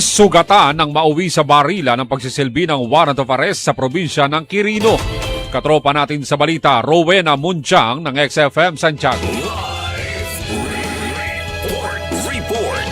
Sugatan ng mauwi sa barila ng pagsisilbi ng warrant of arrest sa probinsya ng Quirino. Katropa natin sa balita, Rowena Munchang ng XFM Santiago.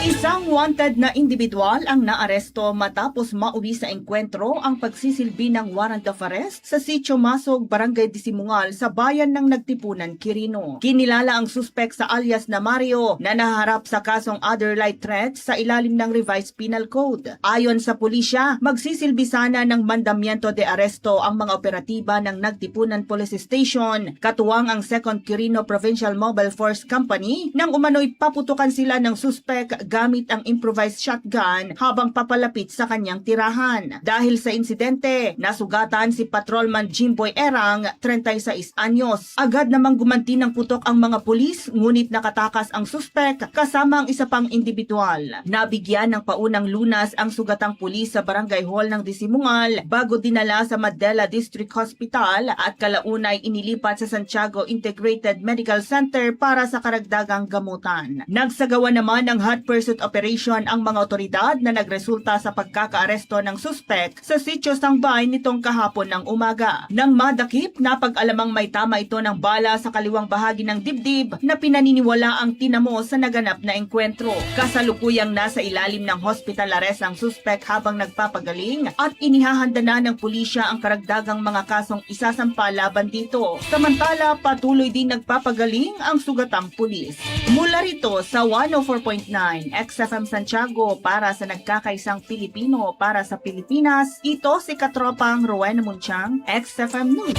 Isang wanted na individual ang naaresto matapos mauwi sa engkwentro ang pagsisilbi ng warrant of arrest sa Sitio Masog, Barangay Disimungal sa bayan ng Nagtipunan, Quirino. Kinilala ang suspek sa alias na Mario na naharap sa kasong other light threats sa ilalim ng Revised Penal Code. Ayon sa pulisya, magsisilbi sana ng mandamiento de aresto ang mga operatiba ng Nagtipunan Police Station, katuwang ang 2nd Quirino Provincial Mobile Force Company, nang umano'y paputukan sila ng suspek gamit ang improvised shotgun habang papalapit sa kanyang tirahan. Dahil sa insidente, nasugatan si Patrolman Jimboy Erang, 36 anyos. Agad namang gumanti ng putok ang mga pulis, ngunit nakatakas ang suspek kasama ang isa pang individual. Nabigyan ng paunang lunas ang sugatang pulis sa Barangay Hall ng Disimungal bago dinala sa Madela District Hospital at kalaunay inilipat sa Santiago Integrated Medical Center para sa karagdagang gamutan. Nagsagawa naman ng hot pursuit operation ang mga otoridad na nagresulta sa pagkakaaresto ng suspek sa Sitio Sangbay nitong kahapon ng umaga. Nang madakip, napag-alamang may tama ito ng bala sa kaliwang bahagi ng dibdib na pinaniniwala ang tinamo sa naganap na engkwentro. Kasalukuyang nasa ilalim ng hospital arrest ang suspek habang nagpapagaling at inihahanda na ng pulisya ang karagdagang mga kasong isasampa laban dito. Samantala, patuloy din nagpapagaling ang sugatang pulis. Mula rito sa 104.9 XFM Santiago para sa nagkakaisang Pilipino para sa Pilipinas, ito si Katropang Rowena Munchang, XFM News.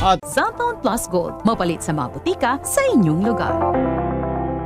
At Zatown Plus Gold, mapalit sa mga butika sa inyong lugar.